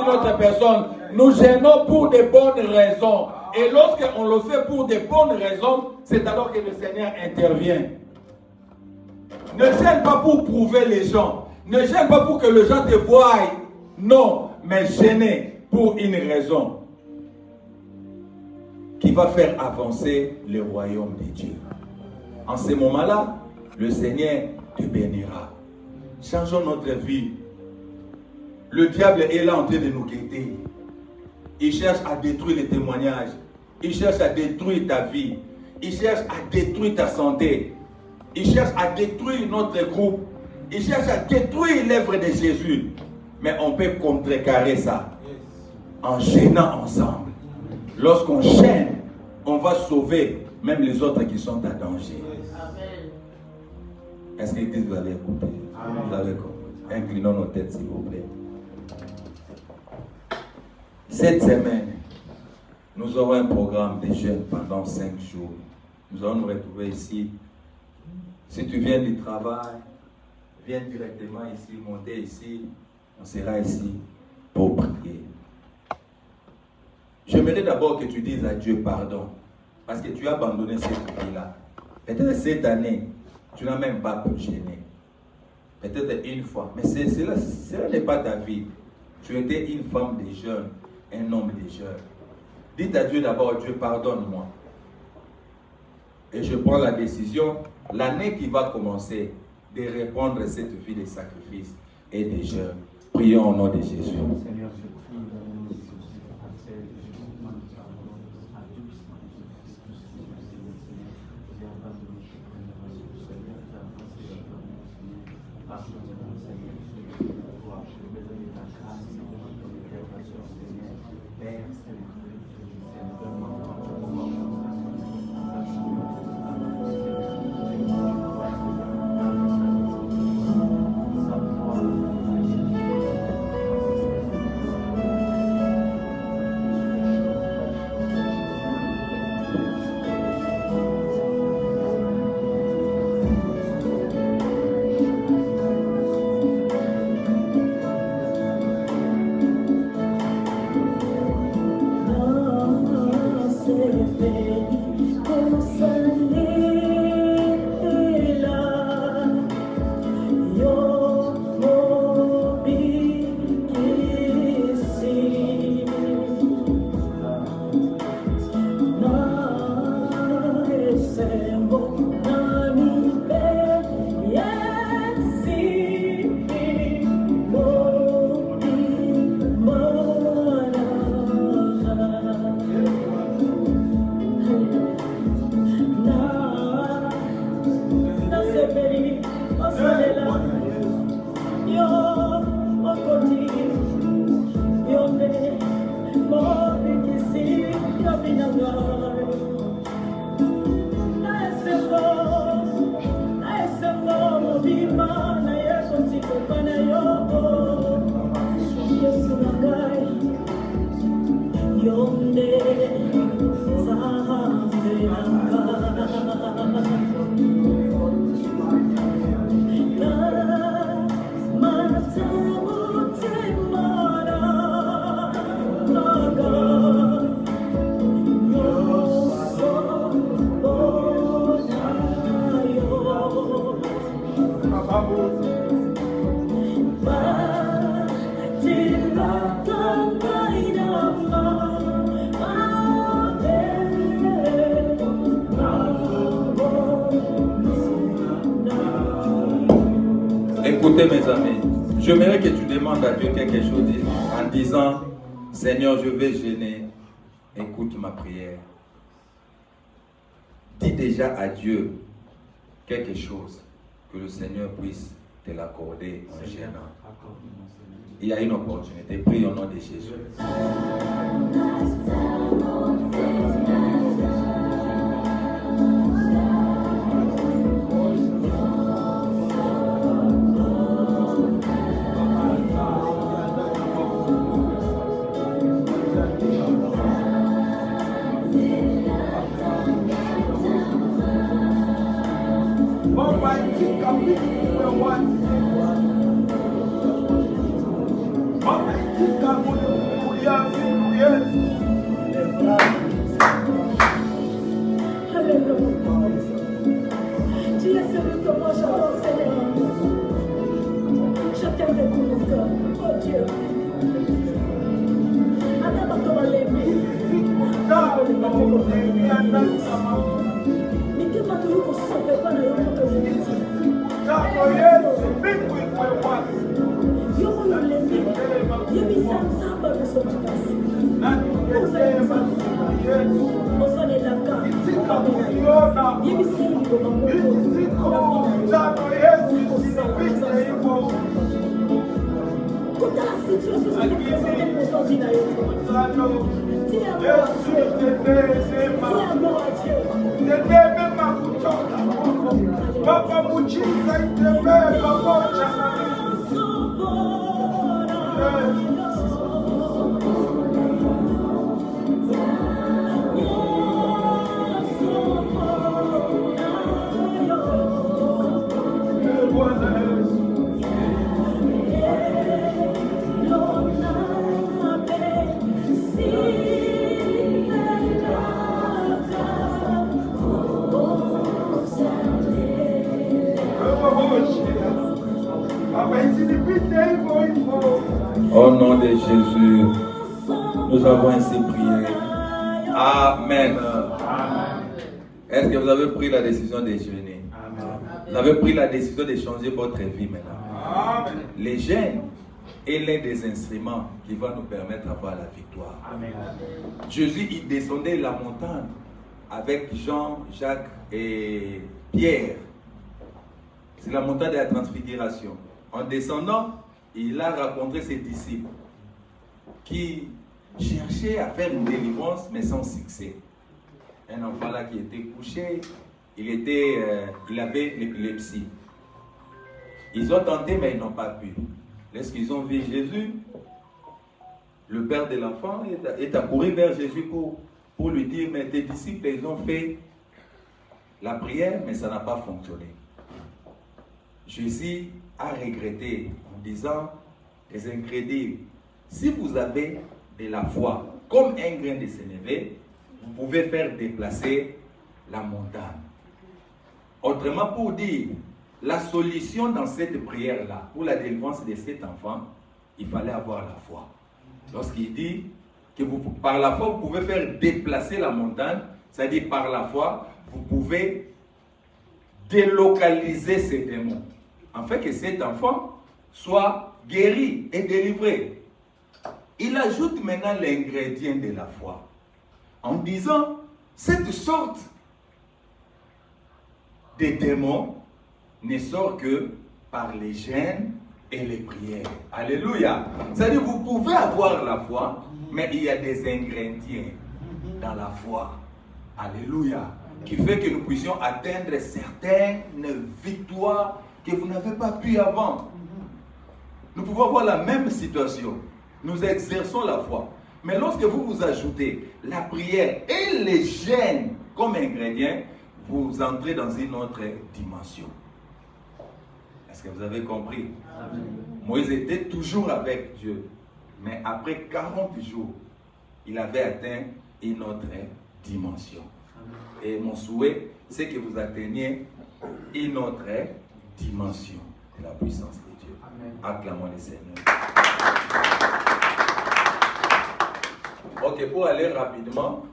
une autre personne, nous gênons pour de bonnes raisons. Et lorsqu'on le fait pour de bonnes raisons, c'est alors que le Seigneur intervient. Ne gêne pas pour prouver les gens. Ne gêne pas pour que les gens te voient. Non, mais gêner pour une raison qui va faire avancer le royaume de Dieu. En ce moment-là, le Seigneur te bénira. Changeons notre vie. Le diable est là en train de nous guetter. Il cherche à détruire les témoignages. Il cherche à détruire ta vie. Il cherche à détruire ta santé. Il cherche à détruire notre groupe. Il cherche à détruire l'œuvre de Jésus. Mais on peut contrecarrer ça en gênant ensemble. Lorsqu'on gêne, on va sauver même les autres qui sont en danger. Est-ce que vous avez écouté? Vous avez compris? Inclinons nos têtes, s'il vous plaît. Cette semaine, nous aurons un programme de jeûne pendant 5 jours. Nous allons nous retrouver ici. Si tu viens du travail, viens directement ici, monter ici. On sera ici pour prier. J'aimerais d'abord que tu dises à Dieu pardon. Parce que tu as abandonné cette vie-là. Peut-être cette année, tu n'as même pas pu gêner. Peut-être une fois. Mais cela n'est pas ta vie. Tu étais une femme de jeûne, un homme de jeûne. Dites à Dieu d'abord, Dieu pardonne-moi. Et je prends la décision, l'année qui va commencer, de répondre à cette vie de sacrifice et de jeûne. Prions au nom de Jésus. Seigneur, je prie dans le nom de Jésus. Écoutez mes amis, j'aimerais que tu demandes à Dieu quelque chose en disant, Seigneur, je vais gêner, écoute ma prière. Dis déjà à Dieu quelque chose que le Seigneur puisse te l'accorder en gênant. Il y a une opportunité, prie au nom de Jésus. Almighty God, Tu es celui que moi j'adore, Seigneur. Je t'aime de tout mon cœur. Oh Dieu. Au nom de Jésus, nous avons ainsi prié. Amen. Est-ce que vous avez pris la décision de jeûner? Vous avez pris la décision de changer votre vie maintenant. Les jeûnes est l'un des instruments qui va nous permettre d'avoir la victoire. Jésus, il descendait la montagne avec Jean, Jacques et Pierre. C'est la montagne de la transfiguration. En descendant, il a rencontré ses disciples qui cherchaient à faire une délivrance, mais sans succès. Un enfant là qui était couché, il avait l'épilepsie. Ils ont tenté, mais ils n'ont pas pu. Lorsqu'ils ont vu Jésus, le père de l'enfant est accouru vers Jésus pour lui dire, mais tes disciples, ils ont fait la prière, mais ça n'a pas fonctionné. Jésus a regretté en disant, les incrédules, si vous avez de la foi, comme un grain de sénévé, vous pouvez faire déplacer la montagne. Autrement pour dire, la solution dans cette prière-là, pour la délivrance de cet enfant, il fallait avoir la foi. Lorsqu'il dit que par la foi, vous pouvez faire déplacer la montagne, c'est-à-dire par la foi, vous pouvez délocaliser ces démons, afin que cet enfant soit guéri et délivré. Il ajoute maintenant l'ingrédient de la foi, en disant, cette sorte de démons ne sort que par les jeûnes et les prières. Alléluia. C'est-à-dire, vous pouvez avoir la foi, mais il y a des ingrédients dans la foi. Alléluia. Qui fait que nous puissions atteindre certaines victoires que vous n'avez pas pu avant. Nous pouvons avoir la même situation. Nous exerçons la foi. Mais lorsque vous ajoutez la prière et les jeûnes comme ingrédients, vous entrez dans une autre dimension. Est-ce que vous avez compris? Amen. Moïse était toujours avec Dieu. Mais après 40 jours, il avait atteint une autre dimension. Amen. Et mon souhait, c'est que vous atteigniez une autre dimension de la puissance de Dieu. Amen. Acclamons le Seigneur. Ok, pour aller rapidement.